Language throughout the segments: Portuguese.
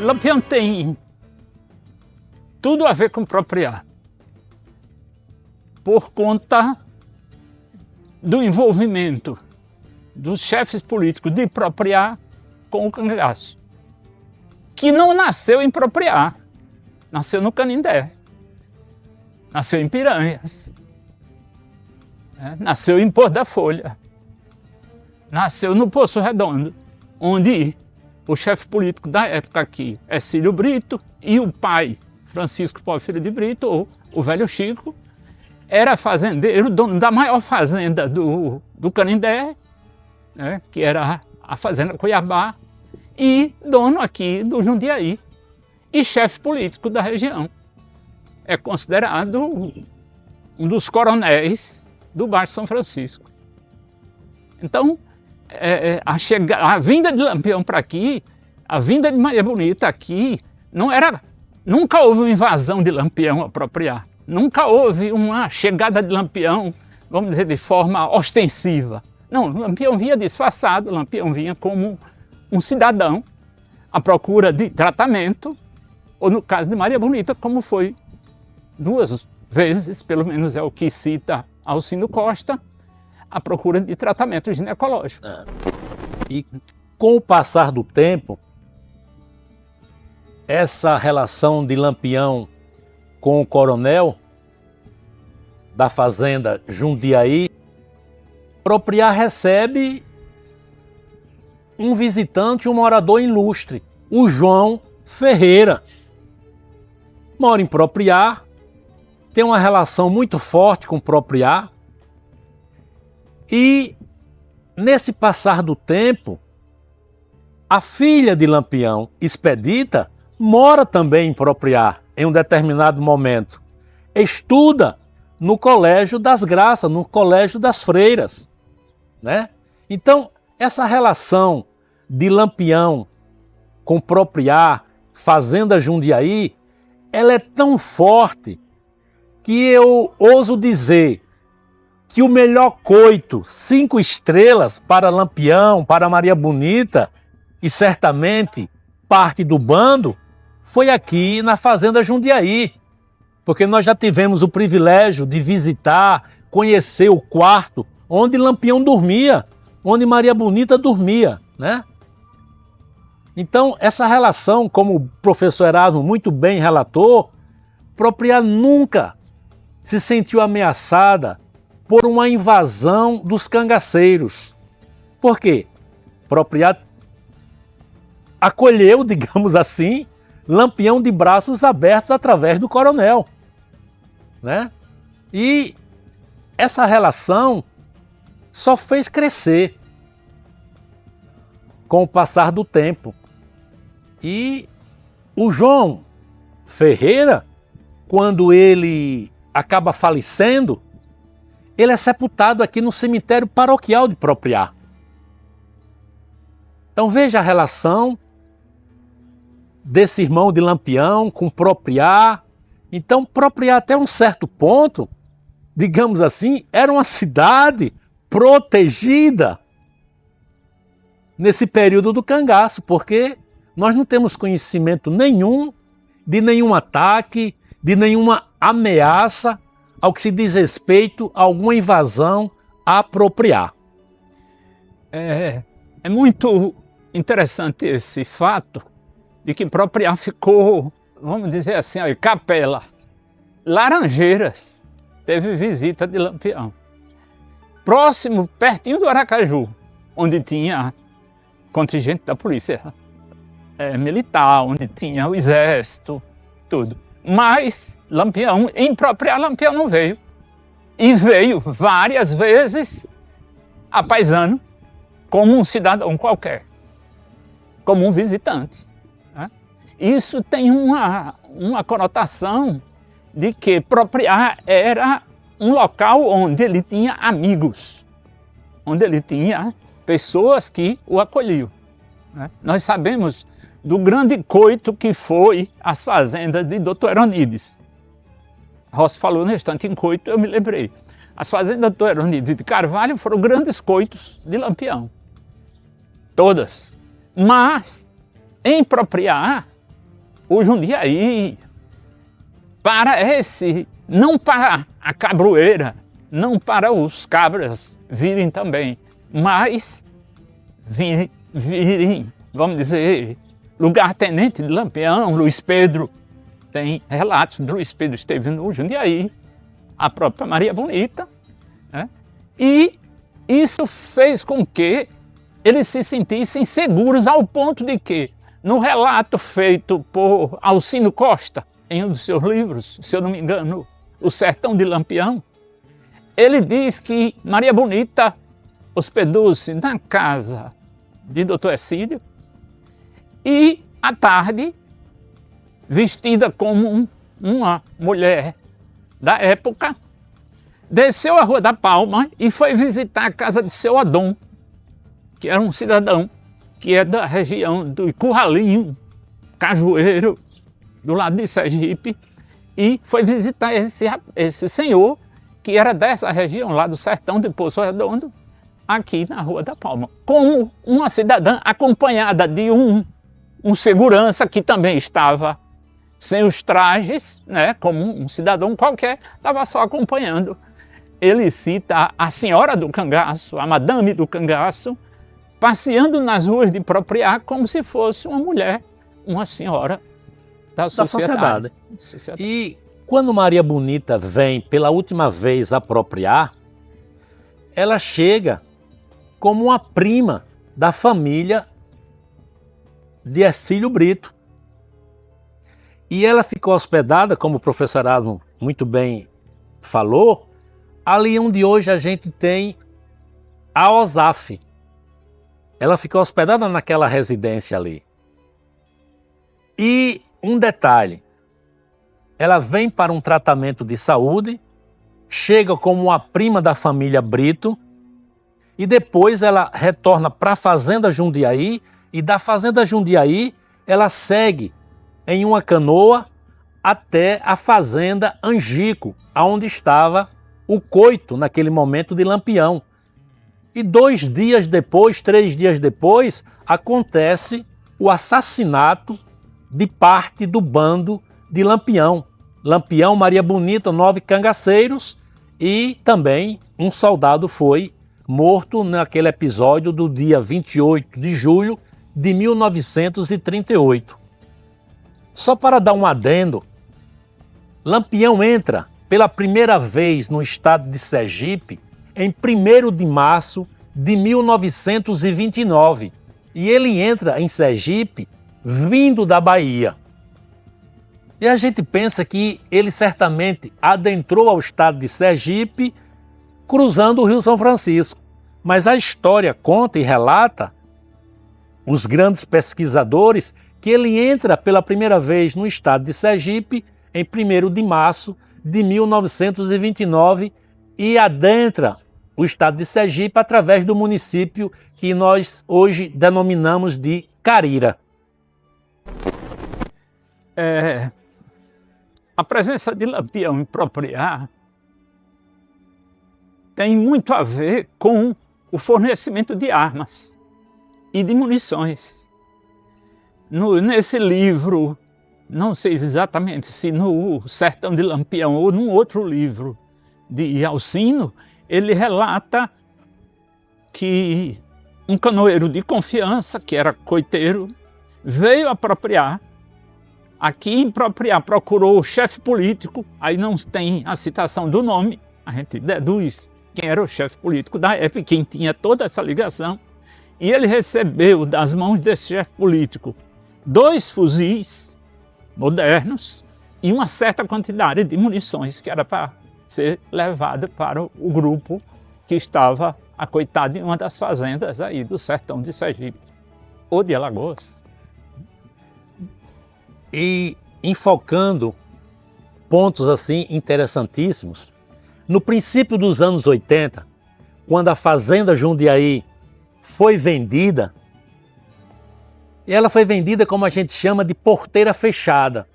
Lampião tem tudo a ver com propriar, por conta do envolvimento dos chefes políticos de propriar com o cangaço, que não nasceu em propriar, nasceu no Canindé, nasceu em Piranhas, nasceu em Porto da Folha, nasceu no Poço Redondo, onde o chefe político da época aqui é Cílio Brito e o pai, Francisco Paulo Filho de Brito, ou o velho Chico, era fazendeiro, dono da maior fazenda do Canindé, né, que era a Fazenda Cuiabá, e dono aqui do Jundiaí, e chefe político da região. É considerado um dos coronéis do Baixo São Francisco. Então, a vinda de Lampião para aqui, a vinda de Maria Bonita aqui, nunca houve uma invasão de Lampião a propriar. Nunca houve uma chegada de Lampião, vamos dizer, de forma ostensiva. Não, Lampião vinha disfarçado, Lampião vinha como um cidadão à procura de tratamento, ou no caso de Maria Bonita, como foi 2 vezes, pelo menos é o que cita Alcino Costa, à procura de tratamento ginecológico. E com o passar do tempo, essa relação de Lampião com o coronel da fazenda Jundiaí, Propriar recebe um visitante, um morador ilustre, o João Ferreira. Mora em Propriar, tem uma relação muito forte com Propriar, e nesse passar do tempo, a filha de Lampião, Expedita, mora também em Propriar em um determinado momento. Estuda no Colégio das Graças, no Colégio das Freiras, né? Então, essa relação de Lampião com Propriar, Fazenda Jundiaí, ela é tão forte que eu ouso dizer que o melhor coito, 5 estrelas para Lampião, para Maria Bonita e certamente parte do bando, foi aqui na Fazenda Jundiaí, porque nós já tivemos o privilégio de visitar, conhecer o quarto onde Lampião dormia, onde Maria Bonita dormia, né? Então, essa relação, como o professor Erasmo muito bem relatou, Propriar nunca se sentiu ameaçada por uma invasão dos cangaceiros. Por quê? Propriar acolheu, digamos assim, Lampião de braços abertos através do coronel, né? E essa relação só fez crescer com o passar do tempo. E o João Ferreira, quando ele acaba falecendo, ele é sepultado aqui no cemitério paroquial de Propriar. Então veja a relação desse irmão de Lampião com Propriar. Então Propriar, até um certo ponto, digamos assim, era uma cidade protegida nesse período do cangaço, porque nós não temos conhecimento nenhum de nenhum ataque, de nenhuma ameaça ao que se diz respeito a alguma invasão a Propriar. É muito interessante esse fato de que Propriar ficou, vamos dizer assim, capela. Laranjeiras teve visita de Lampião. Próximo, pertinho do Aracaju, onde tinha contingente da polícia militar, onde tinha o exército, tudo. Mas Lampião, em Propriar, Lampião não veio. E veio várias vezes a paisano, como um cidadão qualquer, como um visitante, né? Isso tem uma conotação de que Propriar era um local onde ele tinha amigos, onde ele tinha pessoas que o acolhiam, né? Nós sabemos do grande coito que foi as fazendas de Dr. Eronides. Rossi falou no instante em coito, eu me lembrei. As fazendas do Dr. Eronides de Carvalho foram grandes coitos de Lampião. Todas. Mas, em Propriar, o Jundiaí, não para a cabroeira, não para os cabras virem também, mas virem, vamos dizer, lugar-tenente de Lampião, Luiz Pedro. Tem relatos de Luiz Pedro esteve no Jundiaí, a própria Maria Bonita, né? E isso fez com que eles se sentissem seguros ao ponto de que, no relato feito por Alcino Costa, em um dos seus livros, se eu não me engano, O Sertão de Lampião, ele diz que Maria Bonita hospedou-se na casa de Dr. Exílio e, à tarde, vestida como uma mulher da época, desceu a Rua da Palma e foi visitar a casa de seu Adão, que era um cidadão que é da região do Curralinho, Cajueiro, do lado de Sergipe, e foi visitar esse senhor, que era dessa região, lá do sertão de Poço Redondo, aqui na Rua da Palma, como uma cidadã acompanhada de um segurança que também estava sem os trajes, né, como um cidadão qualquer, estava só acompanhando. Ele cita a senhora do cangaço, a madame do cangaço, passeando nas ruas de Propriá como se fosse uma mulher, uma senhora da sociedade. E quando Maria Bonita vem pela última vez a Propriá, ela chega como uma prima da família de Hercílio Brito. E ela ficou hospedada, como o professor Erasmo muito bem falou, ali onde hoje a gente tem a OSAF. Ela ficou hospedada naquela residência ali. E um detalhe, ela vem para um tratamento de saúde, chega como uma prima da família Brito, e depois ela retorna para a Fazenda Jundiaí, e da Fazenda Jundiaí ela segue em uma canoa até a Fazenda Angico, onde estava o coito naquele momento de Lampião. E 2 dias depois, 3 dias depois, acontece o assassinato de parte do bando de Lampião. Lampião, Maria Bonita, 9 cangaceiros, e também um soldado foi morto naquele episódio do dia 28 de julho de 1938. Só para dar um adendo, Lampião entra pela primeira vez no estado de Sergipe em 1º de março de 1929. E ele entra em Sergipe vindo da Bahia. E a gente pensa que ele certamente adentrou ao estado de Sergipe cruzando o Rio São Francisco. Mas a história conta e relata, os grandes pesquisadores, que ele entra pela primeira vez no estado de Sergipe em 1º de março de 1929 e adentra o estado de Sergipe através do município que nós hoje denominamos de Carira. A presença de Lampião em Propriá tem muito a ver com o fornecimento de armas e de munições. Nesse livro, não sei exatamente se no Sertão de Lampião ou num outro livro de Alcino, ele relata que um canoeiro de confiança, que era coiteiro, veio a Propriá. Aqui em Propriá procurou o chefe político, aí não tem a citação do nome, a gente deduz quem era o chefe político da época, quem tinha toda essa ligação, e ele recebeu das mãos desse chefe político 2 fuzis modernos e uma certa quantidade de munições que era para ser levada para o grupo que estava acoitado em uma das fazendas aí do sertão de Sergipe, ou de Alagoas. E enfocando pontos assim interessantíssimos, no princípio dos anos 80, quando a Fazenda Jundiaí foi vendida, e ela foi vendida como a gente chama de porteira fechada.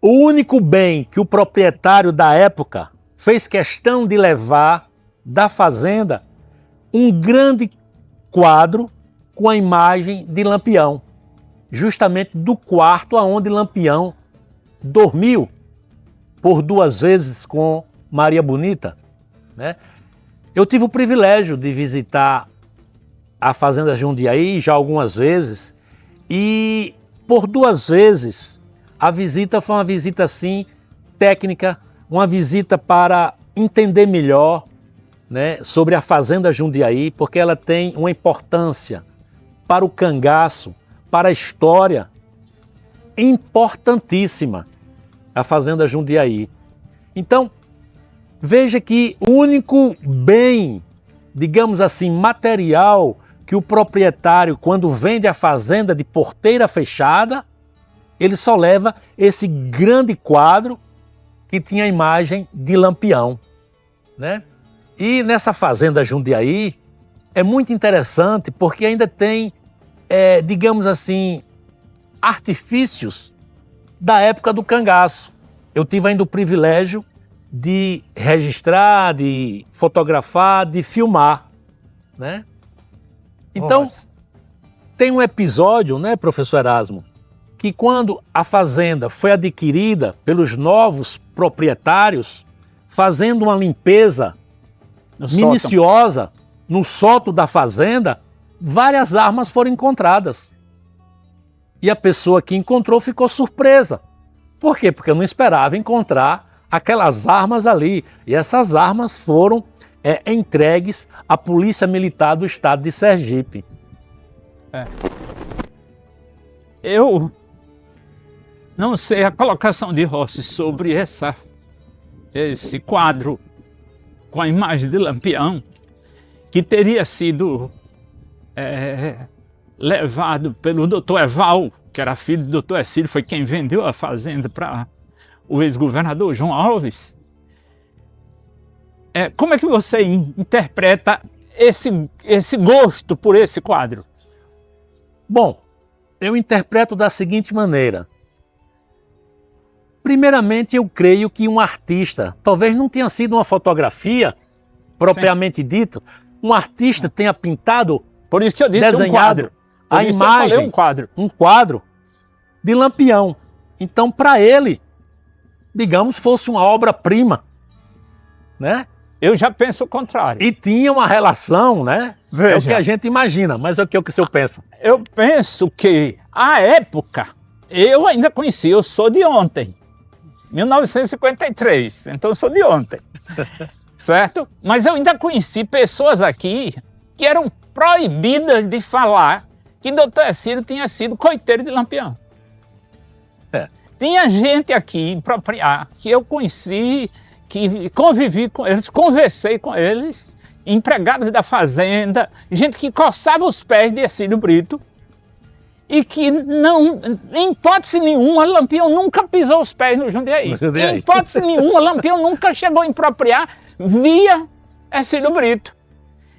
O único bem que o proprietário da época fez questão de levar da fazenda um grande quadro com a imagem de Lampião. justamente do quarto aonde Lampião dormiu por 2 vezes com Maria Bonita, né? Eu tive o privilégio de visitar a Fazenda Jundiaí já algumas vezes e por 2 vezes a visita foi uma visita assim técnica, uma visita para entender melhor, né, sobre a Fazenda Jundiaí, porque ela tem uma importância para o cangaço, para a história importantíssima, a Fazenda Jundiaí. Então, veja que o único bem, digamos assim, material que o proprietário, quando vende a fazenda de porteira fechada, ele só leva esse grande quadro que tinha a imagem de Lampião, né? E nessa Fazenda Jundiaí é muito interessante porque ainda tem, digamos assim, artifícios da época do cangaço. Eu tive ainda o privilégio de registrar, de fotografar, de filmar, né? Então, Nossa. tem um episódio, né, professor Erasmo, que quando a fazenda foi adquirida pelos novos proprietários, fazendo uma limpeza minuciosa no sótão da fazenda, várias armas foram encontradas. E a pessoa que encontrou ficou surpresa. Por quê? Porque não esperava encontrar aquelas armas ali. E essas armas foram entregues à Polícia Militar do Estado de Sergipe. Eu não sei a colocação de Rossi sobre esse quadro com a imagem de Lampião, que teria sido levado pelo doutor Eval, que era filho do doutor Ercílio, foi quem vendeu a fazenda para o ex-governador João Alves. Como é que você interpreta esse gosto por esse quadro? Bom, eu interpreto da seguinte maneira. Primeiramente, eu creio que um artista, talvez não tenha sido uma fotografia propriamente dito, um artista tenha pintado, por isso que eu disse desenhado a imagem, um quadro de Lampião. Então, para ele, digamos, fosse uma obra-prima, né? Eu já penso o contrário. E tinha uma relação, né? Veja. É o que a gente imagina, mas é o que o senhor pensa. Eu penso que, à época, eu ainda conheci, eu sou de ontem, 1953, então eu sou de ontem, certo? Mas eu ainda conheci pessoas aqui que eram proibidas de falar que doutor Ercílio tinha sido coiteiro de Lampião. Tinha gente aqui em Propriá que eu conheci, que convivi com eles, conversei com eles, empregados da fazenda, gente que coçava os pés de Ercílio Brito e que não, em hipótese nenhuma, Lampião nunca pisou os pés no Jundiaí. Em hipótese nenhuma, Lampião nunca chegou a Propriá via Ercílio Brito.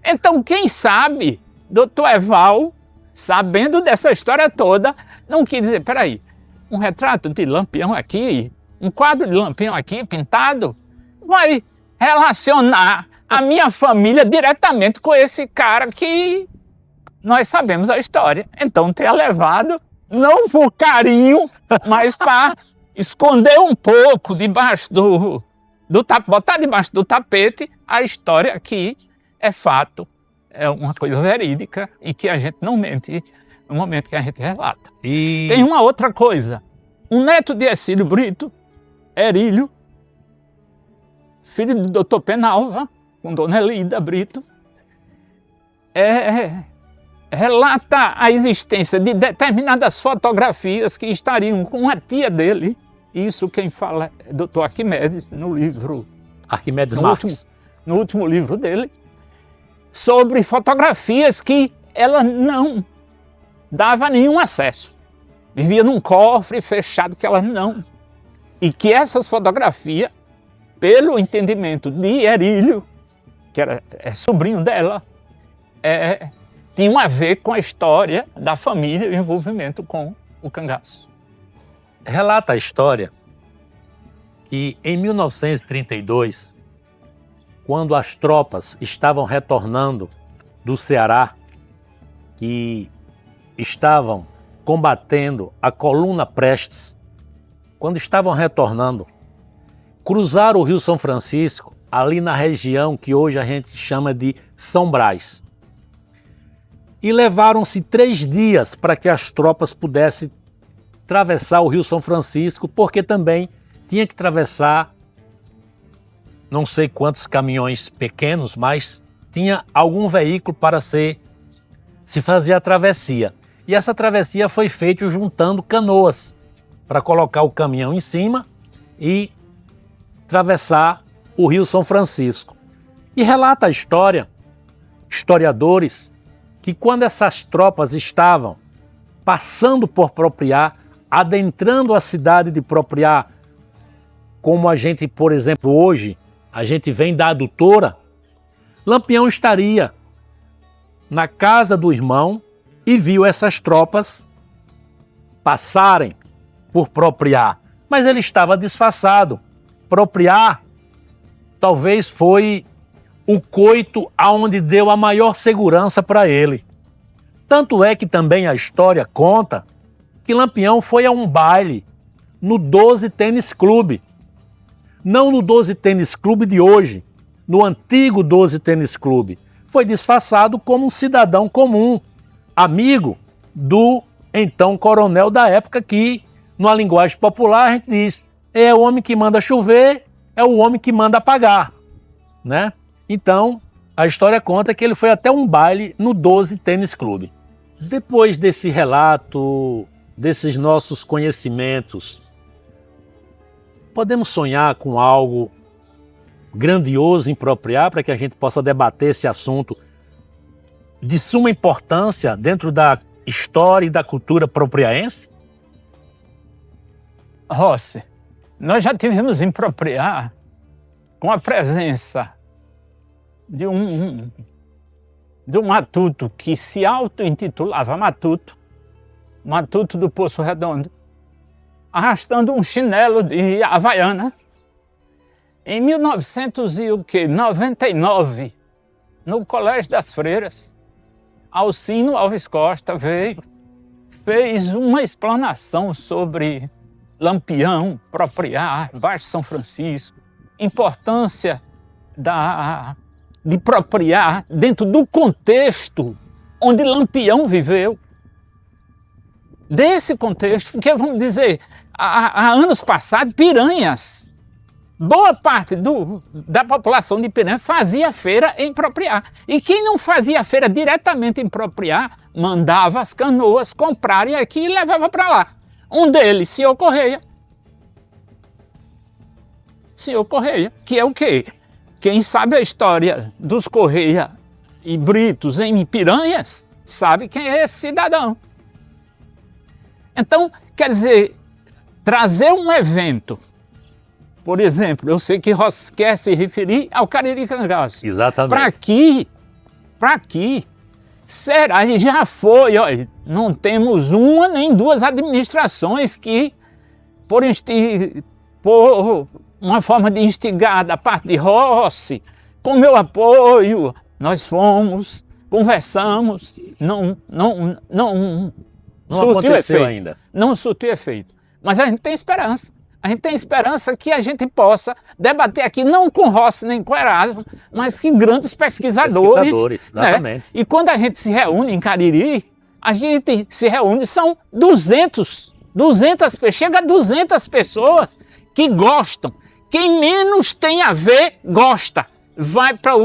Então, quem sabe, doutor Eval, sabendo dessa história toda, não quis dizer, peraí, um retrato de Lampião aqui, um quadro de Lampião aqui pintado, vai relacionar a minha família diretamente com esse cara que nós sabemos a história. Então tenha levado, não por carinho, mas para esconder um pouco debaixo botar debaixo do tapete a história que é fato, é uma coisa verídica e que a gente não mente no momento que a gente relata. Tem uma outra coisa. Um neto de Ercílio Brito, Erílio, filho do doutor Penalva, com dona Elida Brito, relata a existência de determinadas fotografias que estariam com a tia dele. Isso quem fala é doutor Arquimedes, no livro... Arquimedes Marques. No último livro dele, sobre fotografias que ela não dava nenhum acesso. Vivia num cofre fechado que ela não... E que essas fotografias, pelo entendimento de Erílio, que é sobrinho dela, tinham a ver com a história da família e o envolvimento com o cangaço. Relata a história que em 1932, quando as tropas estavam retornando do Ceará, que estavam combatendo a coluna Prestes, quando estavam retornando, cruzaram o Rio São Francisco, ali na região que hoje a gente chama de São Brás. E levaram-se 3 dias para que as tropas pudessem atravessar o Rio São Francisco, porque também tinha que atravessar não sei quantos caminhões pequenos, mas tinha algum veículo para se fazer a travessia. E essa travessia foi feita juntando canoas para colocar o caminhão em cima e atravessar o Rio São Francisco. E relata a história, historiadores, que quando essas tropas estavam passando por Propriá, adentrando a cidade de Propriá, como a gente, por exemplo, hoje, a gente vem da Adutora, Lampião estaria na casa do irmão e viu essas tropas passarem por Propriá, mas ele estava disfarçado. Propriá talvez foi o coito aonde deu a maior segurança para ele. Tanto é que também a história conta que Lampião foi a um baile no 12 Tênis Clube. Não no 12 Tênis Clube de hoje, no antigo 12 Tênis Clube. Foi disfarçado como um cidadão comum, amigo do então coronel da época, que, numa linguagem popular, a gente diz: é o homem que manda chover, é o homem que manda apagar, né? Então, a história conta que ele foi até um baile no 12 Tênis Clube. Depois desse relato, desses nossos conhecimentos, podemos sonhar com algo grandioso em Propriá para que a gente possa debater esse assunto de suma importância dentro da história e da cultura propriaense? Rossi, nós já tivemos em Propriá com a presença de um matuto que se auto-intitulava Matuto do Poço Redondo, arrastando um chinelo de Havaiana. Em 1999, no Colégio das Freiras, Alcino Alves Costa veio, fez uma explanação sobre Lampião, Propriá, Baixo São Francisco, importância de Propriá dentro do contexto onde Lampião viveu. Desse contexto, porque vamos dizer, há anos passados, Piranhas, boa parte da população de Piranhas fazia feira em Propriá. E quem não fazia feira diretamente em Propriá, mandava as canoas comprarem aqui e levava para lá. Um deles, Senhor Correia. Senhor Correia, que é o quê? Quem sabe a história dos Correia e Britos em Piranhas, sabe quem é esse cidadão. Então, quer dizer, trazer um evento, por exemplo, eu sei que Rossi quer se referir ao Cariri Cangaço. Exatamente. Para aqui, será, e já foi, olha, não temos uma nem duas administrações que, por uma forma de instigar da parte de Rossi, com meu apoio, nós fomos, conversamos, não surtiu aconteceu efeito. ainda. Não surtiu efeito. Mas a gente tem esperança. A gente tem esperança que a gente possa debater aqui, não com Rossi nem com Erasmo, mas com grandes pesquisadores. Exatamente. Né? E quando a gente se reúne em Cariri, a gente se reúne, são 200 pessoas, chega a 200 pessoas que gostam. Quem menos tem a ver, gosta. Vai para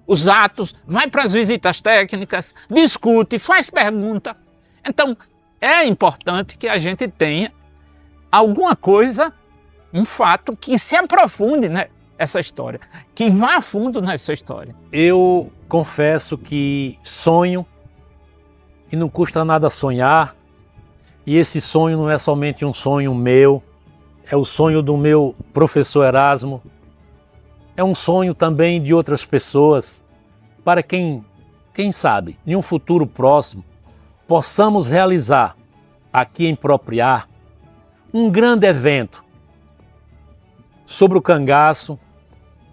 os atos, vai para as visitas técnicas, discute, faz pergunta. Então, é importante que a gente tenha alguma coisa, um fato que se aprofunde nessa história, que vá a fundo nessa história. Eu confesso que sonho, e não custa nada sonhar, e esse sonho não é somente um sonho meu, é o sonho do meu professor Erasmo, é um sonho também de outras pessoas, para quem sabe, em um futuro próximo, possamos realizar aqui em Propriá um grande evento sobre o cangaço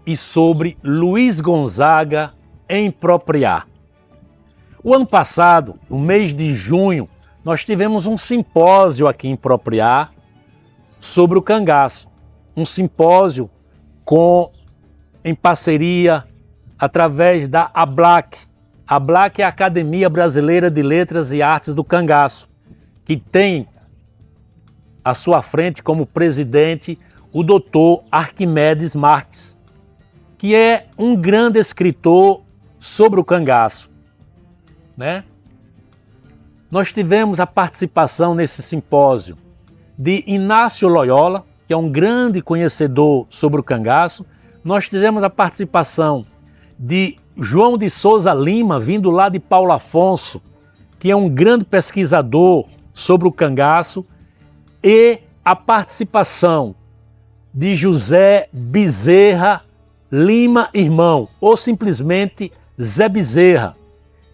e sobre Luiz Gonzaga em Propriá. O ano passado, no mês de junho, nós tivemos um simpósio aqui em Propriá sobre o cangaço. Um simpósio em parceria através da ABLAC. A ABLAC é a Academia Brasileira de Letras e Artes do Cangaço, que tem à sua frente como presidente o doutor Arquimedes Marques, que é um grande escritor sobre o cangaço, né? Nós tivemos a participação nesse simpósio de Inácio Loyola, que é um grande conhecedor sobre o cangaço. Nós tivemos a participação de João de Souza Lima, vindo lá de Paulo Afonso, que é um grande pesquisador sobre o cangaço, e a participação de José Bezerra Lima Irmão, ou simplesmente Zé Bezerra,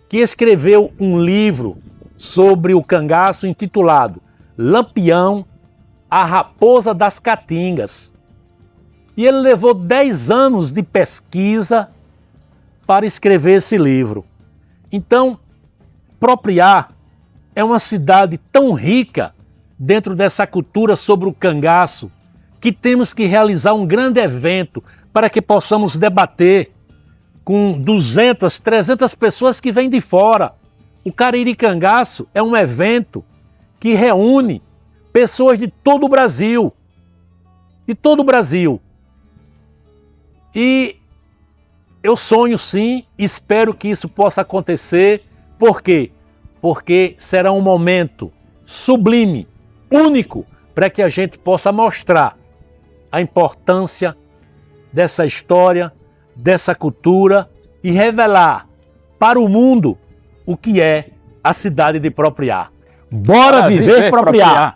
que escreveu um livro sobre o cangaço intitulado Lampião, a Raposa das Caatingas. E ele levou 10 anos de pesquisa para escrever esse livro. Então, Propriá é uma cidade tão rica dentro dessa cultura sobre o cangaço que temos que realizar um grande evento para que possamos debater com 200, 300 pessoas que vêm de fora. O Cariri Cangaço é um evento que reúne pessoas de todo o Brasil. De todo o Brasil. E eu sonho sim, espero que isso possa acontecer. Por quê? Porque será um momento sublime, único, para que a gente possa mostrar a importância dessa história, dessa cultura e revelar para o mundo o que é a cidade de Propriá. Bora viver Propriá!